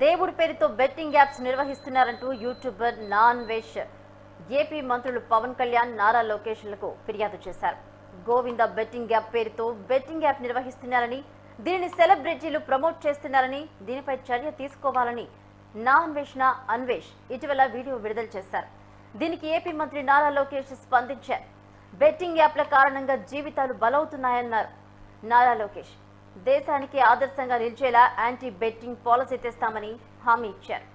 దేవుడి పేరుతో betting apps నిర్వహిస్తున్నారంటూ యూట్యూబర్ నాన్వేష్ ఏపీ మంత్రులు పవన్ కళ్యాణ్, నారా లోకేష్లకు ఫిర్యాదు చేశారు. గోవింద బెట్టింగ్ యాప్ పేరుతో బెట్టింగ్ యాప్ నిర్వహిస్తున్నారని, దీనిని సెలబ్రిటీలు ప్రమోట్ చేస్తున్నారని, దీనిపై చర్య తీసుకోవాలని అన్వేష్ ఇటీవల వీడియో విడుదల చేశారు. దీనికి ఏపీ మంత్రి నారా లోకేష్ స్పందించారు. బెట్టింగ్ యాప్ల కారణంగా జీవితాలు బలవుతున్నాయన్నారు నారా లోకేష్. దేశానికి ఆదర్శంగా నిలిచేలా యాంటీ బెట్టింగ్ పాలసీ తెస్తామని హామీ ఇచ్చారు.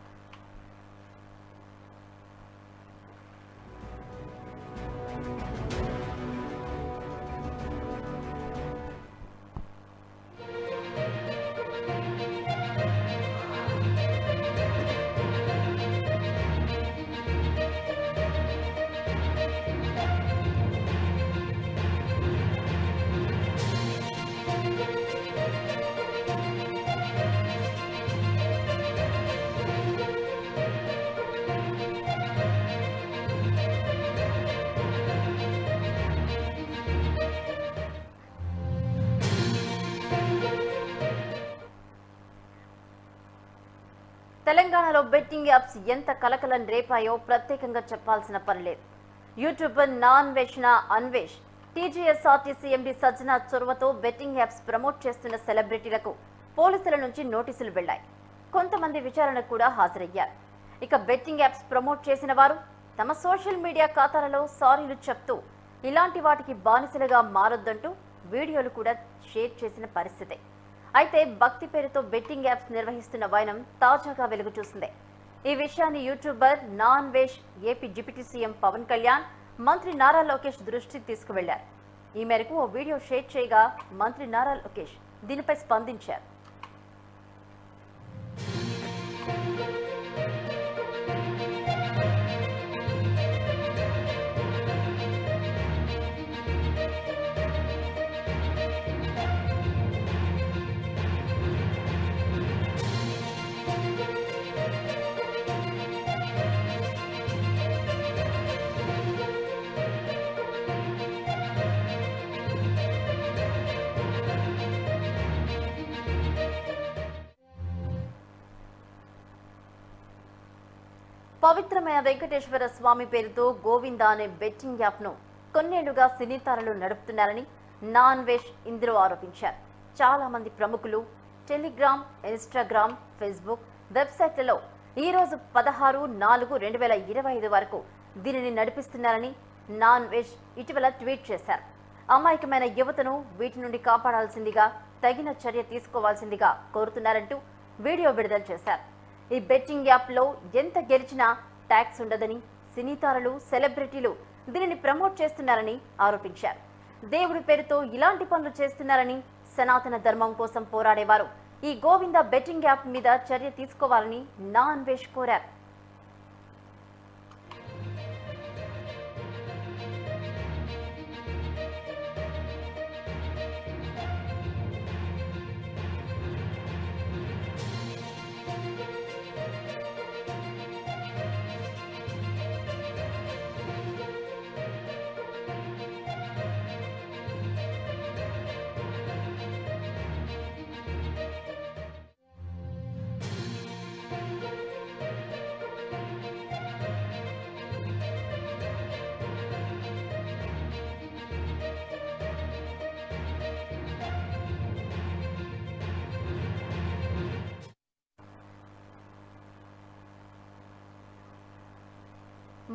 తెలంగాణలో బెట్టింగ్ యాప్స్ ఎంత కలకలం రేపాయో ప్రత్యేకంగా చెప్పాల్సిన పనిలేదు. యూట్యూబర్ అన్వేష్ టీజీఎస్ఆర్టీసీ ఎండీ సజ్జన చొరవతో బెట్టింగ్ యాప్స్ ప్రమోట్ చేస్తున్న సెలబ్రిటీలకు పోలీసుల నుంచి నోటీసులు వెళ్లాయి. కొంతమంది విచారణకు కూడా హాజరయ్యారు. ఇక బెట్టింగ్ యాప్స్ ప్రమోట్ చేసిన వారు తమ సోషల్ మీడియా ఖాతాలలో సారీలు చెప్తూ ఇలాంటి వాటికి బానిసలుగా మారొద్దంటూ వీడియోలు కూడా షేర్ చేసిన పరిస్థితే. అయితే భక్తి పేరుతో బెట్టింగ్ యాప్స్ నిర్వహిస్తున్న వైనం తాజాగా వెలుగు చూసింది. ఈ విషయాన్ని యూట్యూబర్ నాన్వేష్ AP deputy CM Pawan Kalyan, మంత్రి నారా లోకేష్ దృష్టికి తీసుకువెళ్లారు. ఈ మేరకు ఓ వీడియో షేర్ చేయగా మంత్రి నారా లోకేష్ దీనిపై స్పందించారు. పవిత్రమైన వెంకటేశ్వర స్వామి పేరుతో గోవింద అనే బెట్టింగ్ యాప్ ను కొన్నేళ్లుగా సినీ తారలు నడుపుతున్నారని నాన్వేష్ ఇందులో ఆరోపించారు. చాలా మంది ప్రముఖులు టెలిగ్రామ్, ఇన్స్టాగ్రామ్, ఫేస్బుక్ వెబ్సైట్లలో ఈ రోజు 16/4/2025 వరకు దీనిని నడిపిస్తున్నారని నాన్వేష్ ఇటీవల ట్వీట్ చేశారు. అమాయకమైన యువతను వీటి నుండి కాపాడాల్సిందిగా, తగిన చర్య తీసుకోవాల్సిందిగా కోరుతున్నారంటూ వీడియో విడుదల చేశారు. ఈ బెట్టింగ్ యాప్ లో ఎంత గెలిచినా ట్యాక్స్ ఉండదని, సినీ తారలు, సెలబ్రిటీలు దీనిని ప్రమోట్ చేస్తున్నారని ఆరోపించారు. దేవుడి పేరుతో ఇలాంటి పనులు చేస్తున్నారని, సనాతన ధర్మం కోసం పోరాడేవారు ఈ గోవింద బెట్టింగ్ యాప్ మీద చర్య తీసుకోవాలని నాన్వేష్ కోరారు.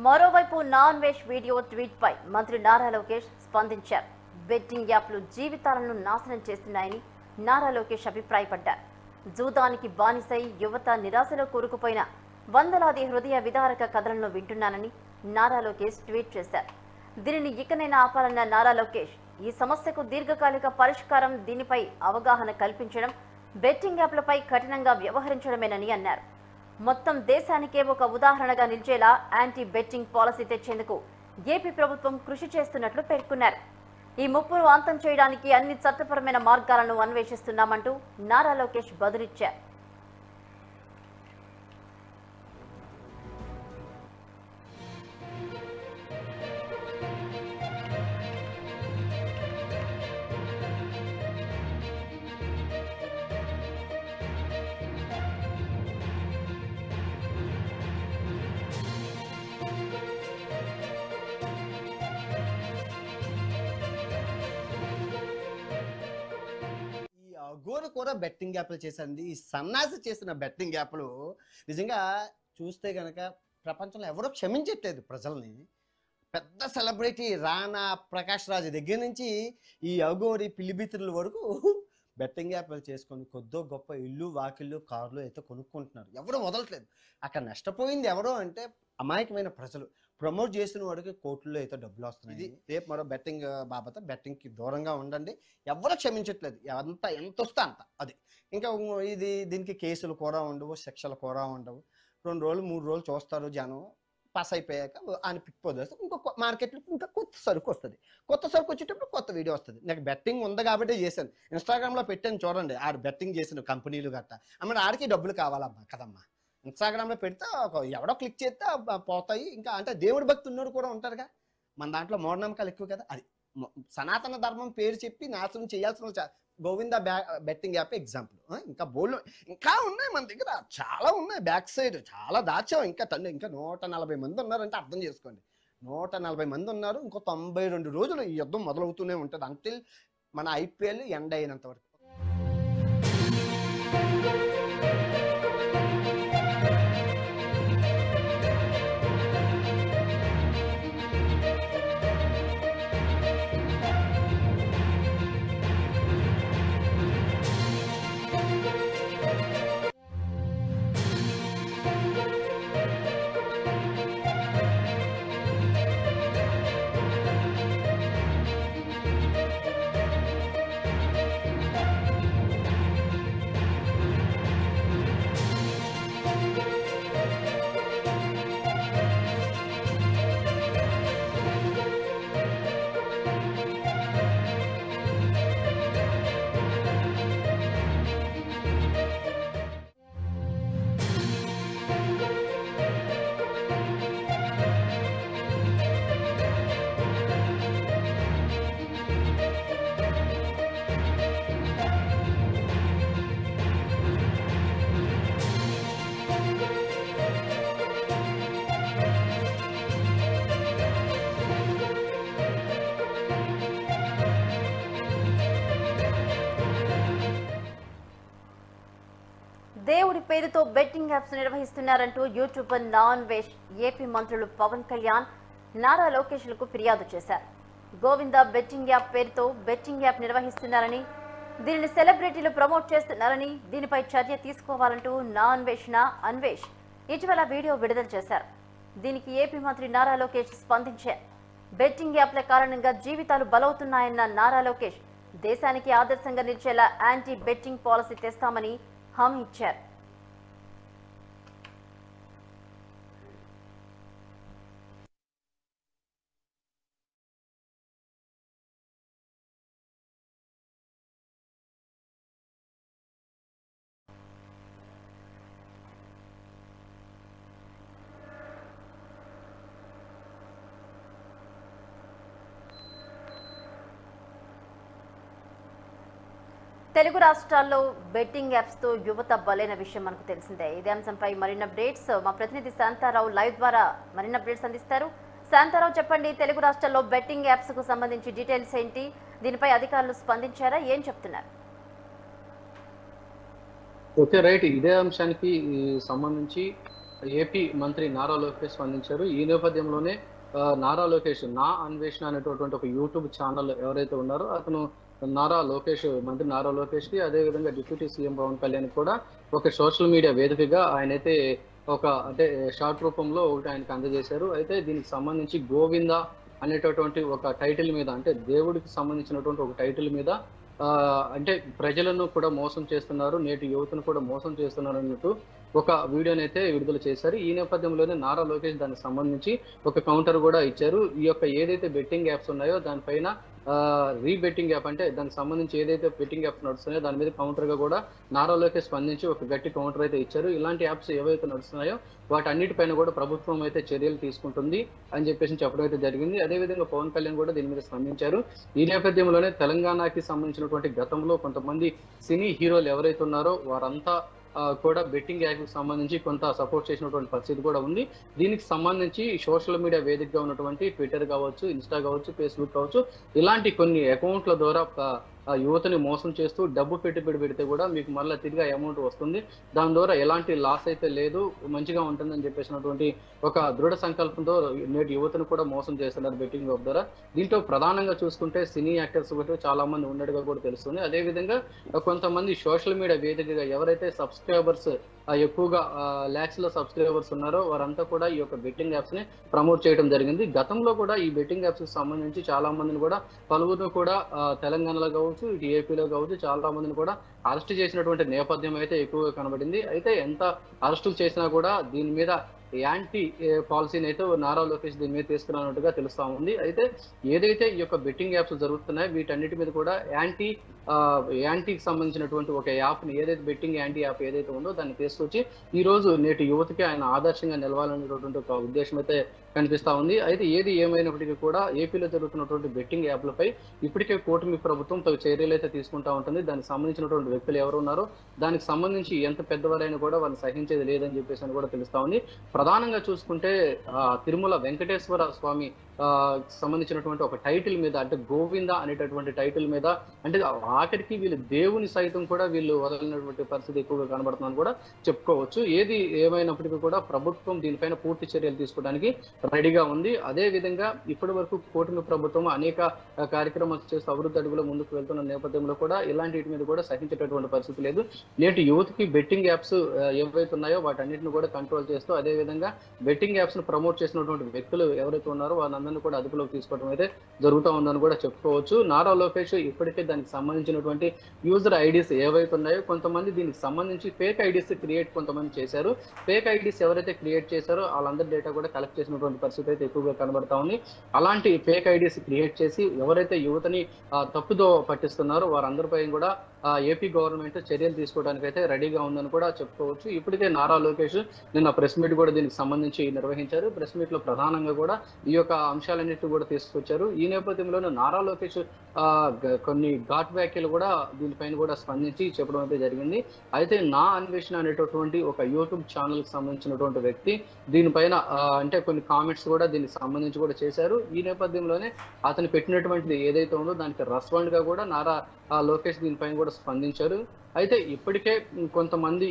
మరోవైపు నాన్వేష్ వీడియో ట్వీట్ పై మంత్రి నారా లోకేష్ స్పందించారు. బెట్టింగ్ యాప్లు జీవితాలను నాశనం చేస్తున్నాయని నారా లోకేష్ అభిప్రాయపడ్డారు. జూదానికి బానిసై యువత నిరాశలో కూరుకుపోయిన వందలాది హృదయ విదారక కథలను వింటున్నానని నారా లోకేష్ ట్వీట్ చేశారు. దీనిని ఇకనైనా ఆపాలన్న నారా లోకేష్ ఈ సమస్యకు దీర్ఘకాలిక పరిష్కారం, దీనిపై అవగాహన కల్పించడం, బెట్టింగ్ యాప్లపై కఠినంగా వ్యవహరించడమేనని అన్నారు. మొత్తం దేశానికే ఒక ఉదాహరణగా నిలిచేలా యాంటీ బెట్టింగ్ పాలసీ తెచ్చేందుకు ఏపీ ప్రభుత్వం కృషి చేస్తున్నట్లు పేర్కొన్నారు. ఈ ముప్పును అంతం చేయడానికి అన్ని చట్టపరమైన మార్గాలను అన్వేషిస్తున్నామంటూ నారా లోకేష్ బదులిచ్చారు. ఎవరు కూడా బెట్టింగ్ యాప్లు చేశారండి. ఈ సన్నాసి చేసిన బెట్టింగ్ యాప్లు నిజంగా చూస్తే కనుక ప్రపంచంలో ఎవరో క్షమించట్లేదు ప్రజల్ని. పెద్ద సెలబ్రిటీ రానా, ప్రకాష్ రాజ్ దగ్గర నుంచి ఈ అఘోరి పిల్లిబిత్రుల వరకు బెట్టింగ్ యాప్లు చేసుకొని కొద్దో గొప్ప ఇల్లు, వాకిళ్ళు, కార్లు అయితే కొనుక్కుంటున్నారు. ఎవరు వదలట్లేదు. అక్కడ నష్టపోయింది ఎవరో అంటే అమాయకమైన ప్రజలు. ప్రమోట్ చేసిన వాడికి కోట్లలో అయితే డబ్బులు వస్తున్నాయి. ఇది రేపు మరో బెట్టింగ్ బాబత. బెట్టింగ్కి దూరంగా ఉండండి. ఎవరు క్షమించట్లేదు. ఎంత వస్తే అంత. అది ఇంకా దీనికి కేసులు కూడా ఉండవు, శిక్షలు కూడా ఉండవు. 2 రోజులు 3 రోజులు చూస్తారు జనం. పాస్ అయిపోయాక ఆయన పిక్ పోదేస్తే ఇంకొక మార్కెట్లో ఇంకా కొత్త సరుకు వస్తుంది. కొత్త సరుకు వచ్చేటప్పుడు కొత్త వీడియో వస్తుంది. నాకు బెట్టింగ్ ఉంది కాబట్టి చేశాను. ఇన్స్టాగ్రామ్లో పెట్టాను చూడండి. ఆడు బెట్టింగ్ చేసిన కంపెనీలు గట్టా అమ్మ ఆడికి డబ్బులు కావాలమ్మా కదమ్మా. ఇన్స్టాగ్రామ్లో పెడితే ఎవడో క్లిక్ చేస్తే పోతాయి. ఇంకా అంటే దేవుడి భక్తి ఉన్నోడు కూడా ఉంటారుగా. మన దాంట్లో మూఢనమ్మకాలు ఎక్కువ కదా. అది సనాతన ధర్మం పేరు చెప్పి నాశనం చేయాల్సిన గోవింద బెట్టింగ్ యాప్ ఎగ్జాంపుల్. ఇంకా బోల్డ్ ఇంకా ఉన్నాయి మన దగ్గర, చాలా ఉన్నాయి. బ్యాక్ సైడ్ చాలా దాచాం. ఇంకా 140 మంది ఉన్నారంటే అర్థం చేసుకోండి. 140 మంది ఉన్నారు. ఇంకో 92 రోజులు ఈ యుద్ధం మొదలవుతూనే ఉంటుంది అంటిల్ మన IPL ఎండ్ అయినంత వరకు. దేవుడి పేరుతో బెట్టింగ్ యాప్స్ నిర్వహిస్తున్నారంటూ యూట్యూబర్ నాన్ వేష్ ఏపీ మంత్రులు పవన్ కళ్యాణ్, నారా లోకేష్లకు ఫిర్యాదు చేశారు. గోవింద బెట్టింగ్ యాప్ పేరుతో బెట్టింగ్ యాప్ నిర్వహిస్తున్నారని, దీనిని సెలబ్రిటీలు ప్రమోట్ చేస్తున్నారని, దీనిపై చర్య తీసుకోవాలంటూ నాన్ అన్వేష్ ఇటీవల వీడియో విడుదల చేశారు. దీనికి ఏపీ మంత్రి నారా లోకేష్ స్పందించారు. బెట్టింగ్ యాప్ల కారణంగా జీవితాలు బలవుతున్నాయన్న నారా లోకేష్ దేశానికి ఆదర్శంగా నిలిచేలా యాంటీ బెట్టింగ్ పాలసీ తెస్తామని హామీ ఇచ్చారు. తెలుగు రాష్ట్రాల్లో బెట్టింగ్ యాప్స్ తో యువత బలైన విషయం మనకు తెలిసిందే. ఇదే అంశంపై మరిన్ని అప్డేట్స్ మా ప్రతినిధి శాంతారావు లైవ్ ద్వారా మరిన్ని అప్డేట్స్ అందిస్తారు. శాంతారావు, చెప్పండి, తెలుగు రాష్ట్రాల్లో బెట్టింగ్ యాప్స్ కు సంబంధించి డీటెయిల్స్ ఏంటి? దీనిపై అధికారులు స్పందించారా? ఏం చెప్తున్నారు? Okay, right. ఇదే అంశానికి సంబంధించి ఏపీ మంత్రి నారా లోకేష్ స్పందించారు. ఈ నేపథ్యంలోనే నారా లోకేష్ నా అన్వేషణ అనేటటువంటి ఒక యూట్యూబ్ ఛానల్ ఎవరైతే ఉన్నారో అతను మంత్రి నారా లోకేష్ కి, అదేవిధంగా డిప్యూటీ సీఎం పవన్ కళ్యాణ్ కూడా ఒక సోషల్ మీడియా వేదికగా ఆయనైతే అంటే షార్ట్ రూపంలో ఒకటి ఆయనకు అందజేశారు. అయితే దీనికి సంబంధించి గోవింద అనేటటువంటి ఒక టైటిల్ మీద, అంటే దేవుడికి సంబంధించినటువంటి ఒక టైటిల్ మీద అంటే ప్రజలను కూడా మోసం చేస్తున్నారు, నేటి యువతను కూడా మోసం చేస్తున్నారు అన్నట్టు ఒక వీడియోని అయితే విడుదల చేశారు. ఈ నేపథ్యంలోనే నారా లోకేష్ దానికి సంబంధించి ఒక కౌంటర్ కూడా ఇచ్చారు. ఈ యొక్క ఏదైతే బెట్టింగ్ యాప్స్ ఉన్నాయో దానిపైన రీబెట్టింగ్ యాప్, అంటే దానికి సంబంధించి ఏదైతే బెట్టింగ్ యాప్స్ నడుస్తున్నాయో దాని మీద కౌంటర్ గా కూడా నారా లోకేష్ స్పందించి ఒక గట్టి కౌంటర్ అయితే ఇచ్చారు. ఇలాంటి యాప్స్ ఏవైతే నడుస్తున్నాయో వాటన్నిటిపైన కూడా ప్రభుత్వం అయితే చర్యలు తీసుకుంటుంది అని చెప్పేసి చెప్పడం అయితే జరిగింది. అదేవిధంగా పవన్ కళ్యాణ్ కూడా దీని మీద స్పందించారు. ఈ నేపథ్యంలోనే తెలంగాణకి సంబంధించినటువంటి గతంలో కొంతమంది సినీ హీరోలు ఎవరైతే ఉన్నారో వారంతా కూడా బెట్టింగ్ యాప్ కి సంబంధించి కొంత సపోర్ట్ చేసినటువంటి పరిస్థితి కూడా ఉంది. దీనికి సంబంధించి సోషల్ మీడియా వేదికగా ఉన్నటువంటి ట్విట్టర్ కావచ్చు, ఇన్స్టా కావచ్చు, ఫేస్బుక్ కావచ్చు, ఇలాంటి కొన్ని అకౌంట్ల ద్వారా యువతని మోసం చేస్తూ డబ్బు పెట్టుబడి పెడితే కూడా మీకు మళ్ళీ తిరిగి అమౌంట్ వస్తుంది, దాని ద్వారా ఎలాంటి లాస్ అయితే లేదు, మంచిగా ఉంటుందని చెప్పేసినటువంటి ఒక దృఢ సంకల్పంతో నేటి యువతను కూడా మోసం చేస్తున్నారు బెట్టింగ్ యాప్ ద్వారా. దీంట్లో ప్రధానంగా చూసుకుంటే సినీ యాక్టర్స్ కూడా చాలా మంది ఉన్నట్టుగా కూడా తెలుస్తుంది. అదేవిధంగా కొంతమంది సోషల్ మీడియా వేదికగా ఎవరైతే సబ్స్క్రైబర్స్ ఎక్కువగా లాక్స్ లో సబ్స్క్రైబర్స్ ఉన్నారో వారంతా కూడా ఈ యొక్క బెట్టింగ్ యాప్స్ ని ప్రమోట్ చేయడం జరిగింది. గతంలో కూడా ఈ బెట్టింగ్ యాప్స్ కి సంబంధించి చాలా మందిని కూడా పలువురిని కూడా తెలంగాణలో కావచ్చు, ఇటు ఏపీలో కావచ్చు, చాలా మందిని కూడా అరెస్ట్ చేసినటువంటి నేపథ్యం అయితే ఎక్కువగా కనబడింది. అయితే ఎంత అరెస్టులు చేసినా కూడా దీని మీద యాంటీ పాలసీని అయితే నారా లోకేష్ దీని మీద తీసుకున్నట్టుగా తెలుస్తా ఉంది. అయితే ఏదైతే ఈ యొక్క బెట్టింగ్ యాప్స్ జరుగుతున్నాయో వీటన్నిటి మీద కూడా యాంటీకి సంబంధించినటువంటి ఒక యాప్ని, ఏదైతే బెట్టింగ్ యాంటీ యాప్ ఏదైతే ఉందో దాన్ని తీసుకొచ్చి ఈ రోజు నేటి యువతకి ఆయన ఆదర్శంగా నిలవాలనేటువంటి ఒక ఉద్దేశం అయితే కనిపిస్తా ఉంది. అయితే ఏది ఏమైనప్పటికీ కూడా ఏపీలో జరుగుతున్నటువంటి బెట్టింగ్ యాప్లపై ఇప్పటికే కూటమి ప్రభుత్వం తగు చర్యలు అయితే తీసుకుంటా ఉంటుంది. దానికి సంబంధించినటువంటి వ్యక్తులు ఎవరు ఉన్నారో దానికి సంబంధించి ఎంత పెద్దవారైనా కూడా వారిని సహించేది లేదని చెప్పేసి అని కూడా తెలుస్తా ఉంది. ప్రధానంగా చూసుకుంటే తిరుమల వెంకటేశ్వర స్వామి సంబంధించినటువంటి ఒక టైటిల్ మీద, అంటే గోవింద అనేటటువంటి టైటిల్ మీద, అంటే ఆఖరికి వీళ్ళు దేవుని సైతం కూడా వీళ్ళు వదలినటువంటి పరిస్థితి ఎక్కువగా కనబడుతుందని కూడా చెప్పుకోవచ్చు. ఏది ఏమైనప్పటికీ కూడా ప్రభుత్వం దీనిపైన పూర్తి చర్యలు తీసుకోవడానికి రెడీగా ఉంది. అదే విధంగా ఇప్పటి వరకు కూటమి ప్రభుత్వం అనేక కార్యక్రమాలు చేస్తూ అభివృద్ధి అడుగులో ముందుకు వెళ్తున్న నేపథ్యంలో కూడా ఇలాంటి వీటి మీద కూడా సహించేటటువంటి పరిస్థితి లేదు. నేటి యువతకి బెట్టింగ్ యాప్స్ ఏవైతే ఉన్నాయో వాటన్నిటిని కూడా కంట్రోల్ చేస్తూ, అదే విధంగా బెట్టింగ్ యాప్స్ ను ప్రమోట్ చేసినటువంటి వ్యక్తులు ఎవరైతే ఉన్నారో వాళ్ళందరినీ కూడా అదుపులోకి తీసుకోవడం అయితే జరుగుతూ ఉందని కూడా చెప్పుకోవచ్చు. నారా లోకేష్ ఇప్పటికే దానికి సంబంధించినటువంటి యూజర్ ఐడీస్ ఏవైతే ఉన్నాయో కొంతమంది దీనికి సంబంధించి ఫేక్ ఐడీస్ క్రియేట్ కొంతమంది చేశారు. ఫేక్ ఐడీస్ ఎవరైతే క్రియేట్ చేశారో వాళ్ళందరి డేటా కూడా కలెక్ట్ చేసినటువంటి పరిస్థితి అయితే ఎక్కువగా కనబడతా ఉంది. అలాంటి ఫేక్ ఐడీస్ క్రియేట్ చేసి ఎవరైతే యువతని తప్పుదో పట్టిస్తున్నారో వారందరిపై కూడా ఏపీ గవర్నమెంట్ చర్యలు తీసుకోవడానికి అయితే రెడీగా ఉందని కూడా చెప్పుకోవచ్చు. ఇప్పటికే నారా లోకేష్ నిన్న ప్రెస్ మీట్ కూడా దీనికి సంబంధించి నిర్వహించారు. ప్రెస్ మీట్ లో ప్రధానంగా కూడా ఈ యొక్క అంశాలన్నిటి కూడా తీసుకొచ్చారు. ఈ నేపథ్యంలోనే నారా లోకేష్ కొన్ని ఘాట్ వ్యాఖ్యలు కూడా దీనిపైన కూడా స్పందించి చెప్పడం అయితే జరిగింది. అయితే నా అన్వేషణ అనేటటువంటి ఒక యూట్యూబ్ ఛానల్ కి సంబంధించినటువంటి వ్యక్తి దీనిపైన అంటే కొన్ని కామెంట్స్ కూడా దీనికి సంబంధించి కూడా చేశారు. ఈ నేపథ్యంలోనే అతను పెట్టినటువంటిది ఏదైతే ఉందో దానికి రెస్పాండ్ గా కూడా నారా లోకేష్ దీనిపైన కూడా స్పందించారు. అయితే ఇప్పటికే కొంతమంది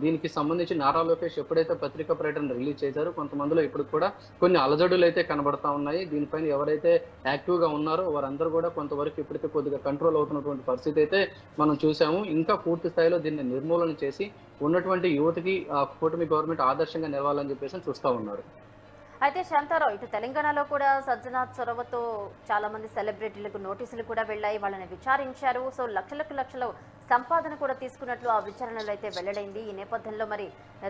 దీనికి సంబంధించి నారా లోకేష్ ఎప్పుడైతే పత్రికా ప్రకటన రిలీజ్ చేశారో కొంతమందిలో ఇప్పుడు కూడా కొన్ని అలజడులు అయితే కనబడతా ఉన్నాయి. దీనిపైన ఎవరైతే యాక్టివ్ గా ఉన్నారో వారందరూ కూడా కొంతవరకు ఇప్పటికే కొద్దిగా కంట్రోల్ అవుతున్నటువంటి పరిస్థితి అయితే మనం చూసాము. ఇంకా పూర్తి స్థాయిలో దీన్ని నిర్మూలన చేసి ఉన్నటువంటి యువతకి కూటమి గవర్నమెంట్ ఆదర్శంగా నిలవాలని చెప్పేసి చూస్తా ఉన్నారు. అయితే శాంతారావు, ఇటు తెలంగాణలో కూడా సజ్జన చొరవతో చాలా మంది సెలబ్రిటీలకు నోటీసులు కూడా వెళ్ళాయి, వాళ్ళని విచారించారు. సో లక్షల సంపాదన కూడా తీసుకున్నట్లు ఆ విచారణలో అయితే వెల్లడైంది. ఈ నేపథ్యంలో మరి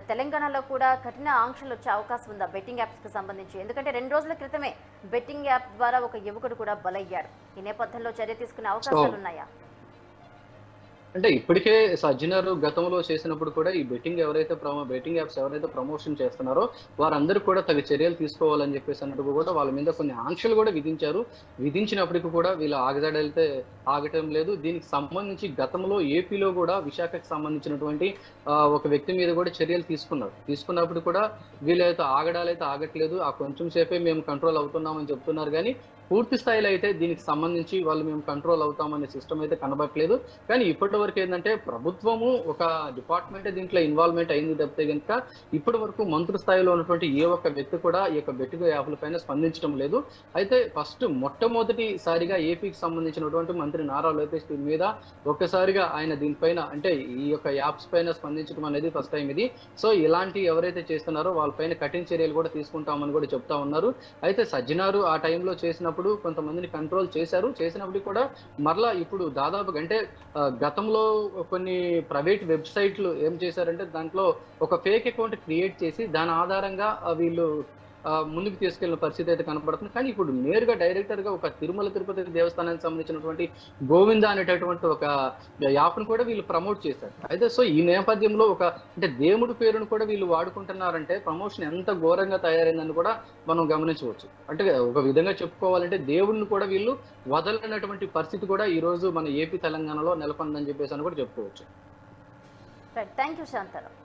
తెలంగాణలో కూడా కఠిన ఆంక్షలు వచ్చే అవకాశం ఉందా బెట్టింగ్ యాప్స్ కి సంబంధించి? ఎందుకంటే 2 రోజుల క్రితమే బెట్టింగ్ యాప్ ద్వారా ఒక యువకుడు కూడా బలయ్యాడు. ఈ నేపథ్యంలో చర్య తీసుకునే అవకాశాలు ఉన్నాయా? అంటే ఇప్పటికే సజ్జనరు గతంలో చేసినప్పుడు కూడా ఈ బెట్టింగ్ యాప్స్ ఎవరైతే ప్రమోషన్ చేస్తున్నారో వారందరూ కూడా తగు చర్యలు తీసుకోవాలని చెప్పేసి అన్నట్టు కూడా వాళ్ళ మీద కొన్ని ఆంక్షలు కూడా విధించారు. విధించినప్పటికీ కూడా వీళ్ళు ఆగజాడైతే ఆగటం లేదు. దీనికి సంబంధించి గతంలో ఏపీలో కూడా విశాఖకు సంబంధించినటువంటి ఒక వ్యక్తి మీద కూడా చర్యలు తీసుకున్నప్పుడు కూడా వీళ్ళైతే ఆగడాలైతే ఆగట్లేదు. ఆ కొంచెం సేపే మేము కంట్రోల్ అవుతున్నామని చెప్తున్నారు, కానీ పూర్తి స్థాయిలో అయితే దీనికి సంబంధించి వాళ్ళు మేము కంట్రోల్ అవుతామనే సిస్టమ్ అయితే కనబడట్లేదు. కానీ ఇప్పటి వరకు ఏంటంటే ప్రభుత్వము ఒక డిపార్ట్మెంట్ దీంట్లో ఇన్వాల్వ్మెంట్ అయింది తప్పితే కనుక ఇప్పటి వరకు మంత్రి స్థాయిలో ఉన్నటువంటి ఏ ఒక్క వ్యక్తి కూడా ఈ యొక్క బెట్టింగ్ యాప్ల పైన స్పందించడం లేదు. అయితే మొట్టమొదటిసారిగా ఏపీకి సంబంధించినటువంటి మంత్రి నారా లోకేష్ మీద ఒక్కసారిగా ఆయన దీనిపైన అంటే ఈ యొక్క యాప్స్ పైన స్పందించడం అనేది ఫస్ట్ టైం ఇది. సో ఇలాంటి ఎవరైతే చేస్తున్నారో వాళ్ళపైన కఠిన చర్యలు కూడా తీసుకుంటామని కూడా చెప్తా ఉన్నారు. అయితే సజ్జనారు ఆ టైంలో చేసినప్పుడు కొంతమందిని కంట్రోల్ చేసినప్పుడు కూడా మరలా ఇప్పుడు దాదాపుగా అంటే గతంలో కొన్ని ప్రైవేట్ వెబ్సైట్లు ఏం చేశారంటే దాంట్లో ఒక ఫేక్ అకౌంట్ క్రియేట్ చేసి దాని ఆధారంగా వీళ్ళు ముందుకు తీసుకెళ్లిన పరిస్థితి అయితే కనపడుతుంది. కానీ ఇప్పుడు నేరుగా డైరెక్టర్ గా ఒక తిరుమల తిరుపతి దేవస్థానానికి సంబంధించినటువంటి గోవింద అనేటటువంటి ఒక యాప్ను కూడా వీళ్ళు ప్రమోట్ చేశారు. అయితే సో ఈ నేపథ్యంలో అంటే దేవుడి పేరును కూడా వీళ్ళు వాడుకుంటున్నారంటే ప్రమోషన్ ఎంత ఘోరంగా తయారైందని కూడా మనం గమనించవచ్చు. అంటే ఒక విధంగా చెప్పుకోవాలంటే దేవుడిని కూడా వీళ్ళు వదలనటువంటి పరిస్థితి కూడా ఈ రోజు మన ఏపీ తెలంగాణలో నెలకొందని చెప్పేసి అని కూడా చెప్పుకోవచ్చు. Thank you Shanta Rao.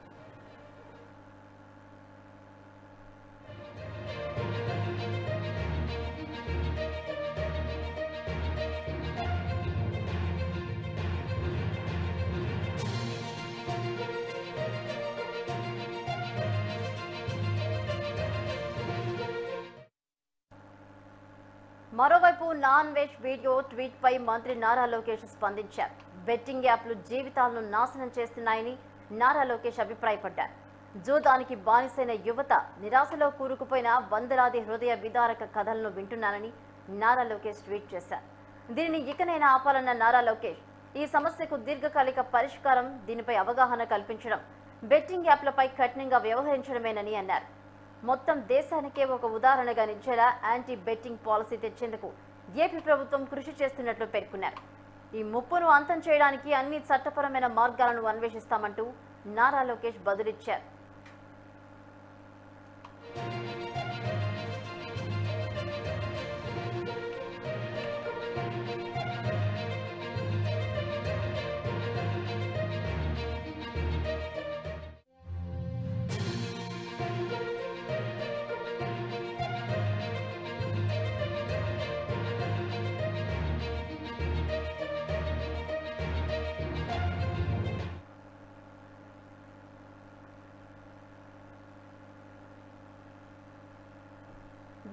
మరోవైపు నాన్ వెజ్ వీడియో ట్వీట్ పై మంత్రి నారా లోకేష్ స్పందించారు. బెట్టింగ్ యాప్లు జీవితాలను నాశనం చేస్తున్నాయని నారా లోకేష్ అభిప్రాయపడ్డారు. జూదానికి బానిసైన యువత నిరాశలో కూరుకుపోయిన వందలాది హృదయ విదారక కథలను వింటున్నానని నారా లోకేష్ ట్వీట్ చేశారు. దీనిని ఇకనైనా ఆపాలన్న నారా లోకేష్ ఈ సమస్యకు దీర్ఘకాలిక పరిష్కారం దీనిపై అవగాహన కల్పించడం, బెట్టింగ్ యాప్లపై కఠినంగా వ్యవహరించడమేనని అన్నారు. మొత్తం దేశానికే ఒక ఉదాహరణగా నిలిచేలా యాంటీ బెట్టింగ్ పాలసీ తెచ్చేందుకు ఏపీ ప్రభుత్వం కృషి చేస్తున్నట్లు పేర్కొన్నారు. ఈ ముప్పును అంతం చేయడానికి అన్ని చట్టపరమైన మార్గాలను అన్వేషిస్తామంటూ నారా లోకేష్ బదులిచ్చారు.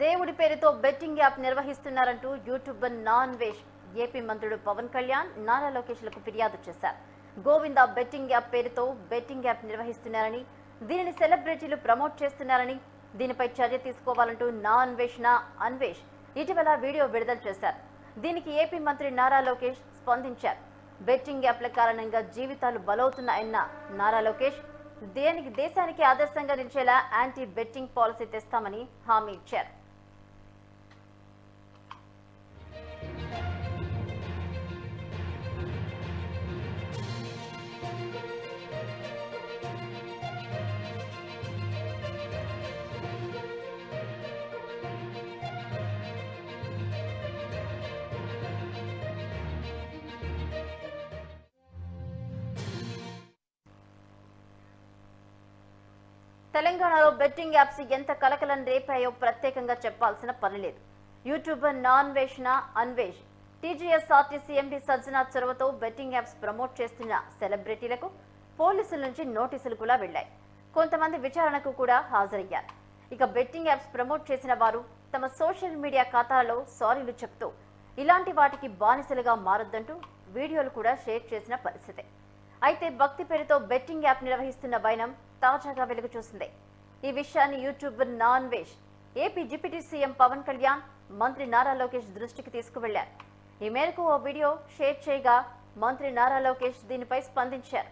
దేవుడి పేరుతో బెట్టింగ్ యాప్ నిర్వహిస్తున్నారంటూ యూట్యూబర్ నాన్ వెజ్ ఏపీ మంత్రుడు పవన్ కళ్యాణ్ నారా లోకేష్లకు ఫిర్యాదు చేశారు. గోవింద బెట్టింగ్ యాప్ పేరుతో బెట్టింగ్ యాప్ నిర్వహిస్తున్నారని, దీనిని సెలబ్రిటీలు ప్రమోట్ చేస్తున్నారని, దీనిపై చర్య తీసుకోవాలంటూ నాన్ అన్వేష్ ఇటీవల వీడియో విడుదల చేశారు. దీనికి ఏపీ మంత్రి నారా లోకేష్ స్పందించారు. బెట్టింగ్ యాప్ల కారణంగా జీవితాలు బలవుతున్నాయన్న నారా లోకేష్ దేశానికి ఆదర్శంగా నిలిచేలా యాంటీ బెట్టింగ్ పాలసీ తెస్తామని హామీ ఇచ్చారు. తెలంగాణలో బెట్టింగ్ యాప్స్ ఎంత కలకలం రేపాయో ప్రత్యేకంగా చెప్పాల్సిన పనిలేదు. యూట్యూబర్ నాన్ అన్వేష్ టీజీఎస్ఆర్టీసీ ఎండీ సజ్జనా చొరవతో బెట్టింగ్ యాప్స్ ప్రమోట్ చేస్తున్న సెలబ్రిటీలకు పోలీసుల నుంచి నోటీసులు కూడా వెళ్లాయి. కొంతమంది విచారణకు కూడా హాజరయ్యారు. ఇక బెట్టింగ్ యాప్స్ ప్రమోట్ చేసిన వారు తమ సోషల్ మీడియా ఖాతాలలో సారీలు చెప్తూ ఇలాంటి వాటికి బానిసలుగా మారొద్దంటూ వీడియోలు కూడా షేర్ చేసిన పరిస్థితి. అయితే భక్తి పేరుతో బెట్టింగ్ యాప్ నిర్వహిస్తున్న వైనం తాజాగా వెలుగు చూసింది. ఈ విషయాన్ని YouTuber non veg AP deputy CM Pawan Kalyan మంత్రి నారా లోకేష్ దృష్టికి తీసుకువెళ్లారు. ఈ మేరకు ఓ వీడియో షేర్ చేయగా మంత్రి నారా లోకేష్ దీనిపై స్పందించారు.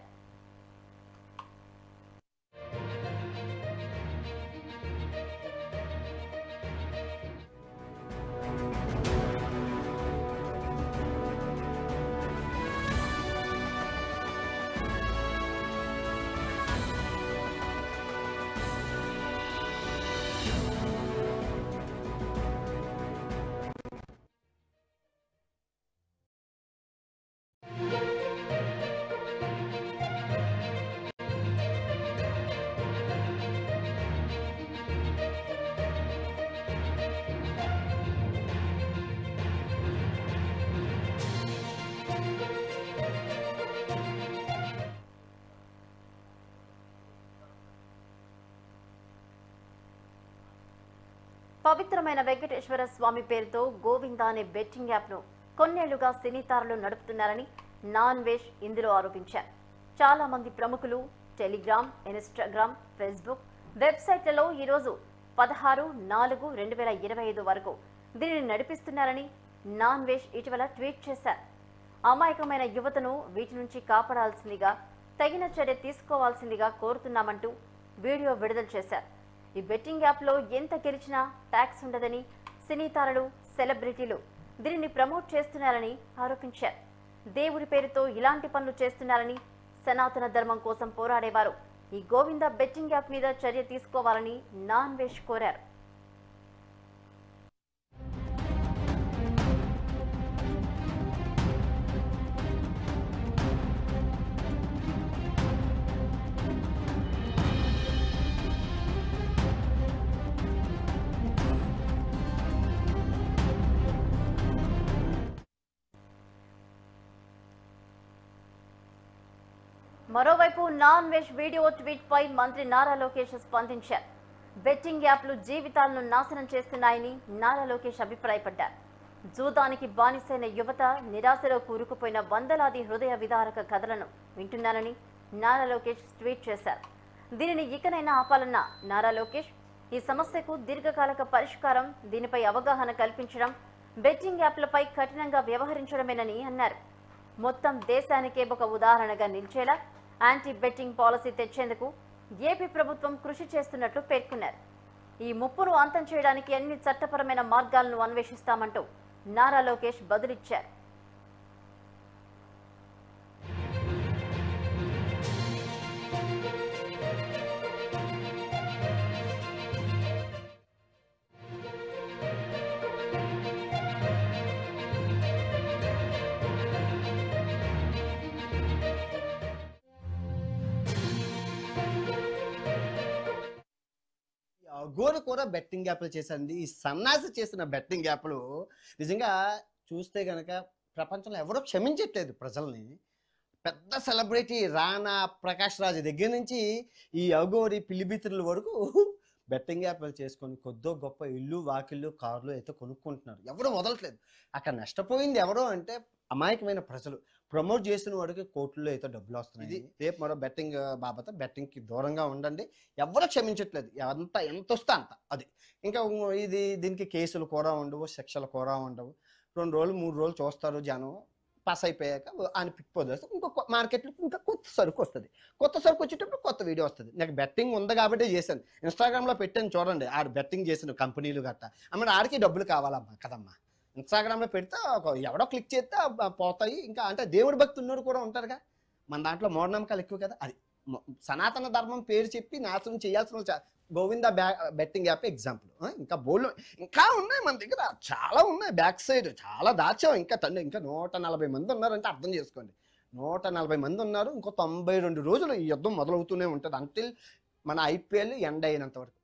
పవిత్రమైన వెంకటేశ్వర స్వామి పేరుతో గోవింద అనే బెట్టింగ్ యాప్ను కొన్నేళ్లుగా సినీ తారలు నడుపుతున్నారని నాన్ వెజ్ ఇందులో ఆరోపించారు. చాలా మంది ప్రముఖులు టెలిగ్రామ్, ఇన్స్టాగ్రామ్, ఫేస్బుక్ వెబ్సైట్లలో ఈరోజు 16/4/2025 వరకు దీనిని నడిపిస్తున్నారని నాన్ వెజ్ ఇటీవల ట్వీట్ చేశారు. అమాయకమైన యువతను వీటి నుంచి కాపాడాల్సిందిగా, తగిన చర్య తీసుకోవాల్సిందిగా కోరుతున్నామంటూ వీడియో విడుదల చేశారు. ఈ బెట్టింగ్ యాప్లో ఎంత గెలిచినా ట్యాక్స్ ఉండదని, సినీ తారలు, సెలబ్రిటీలు దీనిని ప్రమోట్ చేస్తున్నారని ఆరోపించారు. దేవుడి పేరుతో ఇలాంటి పనులు చేస్తున్నారని, సనాతన ధర్మం కోసం పోరాడేవారు ఈ గోవింద బెట్టింగ్ యాప్ మీద చర్య తీసుకోవాలని నాన్ వెజ్ కోరారు. మరోవైపు నాన్ వెజ్ వీడియో ట్వీట్ పై మంత్రి నారా లోకేష్ స్పందించారు. బెట్టింగ్ యాప్లు జీవితాలను నాశనం చేస్తున్నాయని నారా లోకేష్ అభిప్రాయపడ్డారు. జూదానికి బానిసైన యువత, నిరాశలో కూరుకుపోయిన వందలాది హృదయ విదారక కథలను వింటున్నానని నారా లోకేష్ ట్వీట్ చేశారు. దీనిని ఇకనైనా ఆపాలన్న నారా లోకేష్ ఈ సమస్యకు దీర్ఘకాలిక పరిష్కారం, దీనిపై అవగాహన కల్పించడం, బెట్టింగ్ యాప్లపై కఠినంగా వ్యవహరించడమేనని అన్నారు. మొత్తం దేశానికే ఒక ఉదాహరణగా నిలిచేలా యాంటీ బెట్టింగ్ పాలసీ తెచ్చేందుకు ఏపీ ప్రభుత్వం కృషి చేస్తున్నట్లు పేర్కొన్నారు. ఈ ముప్పును అంతం చేయడానికి అన్ని చట్టపరమైన మార్గాలను అన్వేషిస్తామంటూ నారా లోకేష్ బదులిచ్చారు. అఘోరి కూడా బెట్టింగ్ యాప్లు చేసింది. ఈ సన్నాసి చేసిన బెట్టింగ్ యాప్లు నిజంగా చూస్తే కనుక ప్రపంచంలో ఎవరో క్షమించట్లేదు ప్రజల్ని. పెద్ద సెలబ్రిటీ రానా ప్రకాష్ రాజ్ దగ్గర నుంచి ఈ అఘోరి పిలిబిత్రుల వరకు బెట్టింగ్ యాప్లు చేసుకొని కొద్దో గొప్ప ఇల్లు వాకిళ్ళు కార్లు అయితే కొనుక్కుంటున్నారు. ఎవరు వదలట్లేదు. అక్కడ నష్టపోయింది ఎవరో అంటే అమాయకమైన ప్రజలు. ప్రమోట్ చేసిన వాడికి కోట్లలో అయితే డబ్బులు వస్తున్నాయి. రేపు మరో బెట్టింగ్ బాబత బెట్టింగ్కి దూరంగా ఉండండి. ఎవరో క్షమించట్లేదు. ఎంత వస్తే అంత అది. ఇంకా దీనికి కేసులు కూడా ఉండవు, శిక్షలు కూడా ఉండవు. 2 రోజులు 3 రోజులు చూస్తారు జనం. పాస్ అయిపోయాక ఆయన పిక్పోదేస్తే ఇంకొక మార్కెట్లో ఇంకా కొత్త సరుకు వస్తుంది. కొత్త సరుకు వచ్చేటప్పుడు కొత్త వీడియో వస్తుంది. నాకు బెట్టింగ్ ఉంది కాబట్టి చేశాను. ఇన్స్టాగ్రామ్లో పెట్టాను చూడండి. ఆడు బెట్టింగ్ చేసిన కంపెనీలు గట్ట అమ్మ ఆడికి డబ్బులు కావాలమ్మా కదమ్మా. ఇన్స్టాగ్రామ్లో పెడితే ఎవడో క్లిక్ చేస్తే పోతాయి. ఇంకా అంటే దేవుడి భక్తి ఉన్నోడు కూడా ఉంటారుగా. మన దాంట్లో మూఢనమ్మకాలు ఎక్కువ కదా. అది సనాతన ధర్మం పేరు చెప్పి నాశనం చేయాల్సిన గోవింద బెట్టింగ్ యాప్ ఎగ్జాంపుల్. ఇంకా ఉన్నాయి మన దగ్గర, చాలా ఉన్నాయి. బ్యాక్ సైడ్ చాలా దాచాం. ఇంకా 140 మంది ఉన్నారంటే అర్థం చేసుకోండి. 140 మంది ఉన్నారు. ఇంకో 92 రోజులు ఈ యుద్ధం మొదలవుతూనే ఉంటుంది అంటిల్ మన IPL ఎండ్ అయినంత వరకు.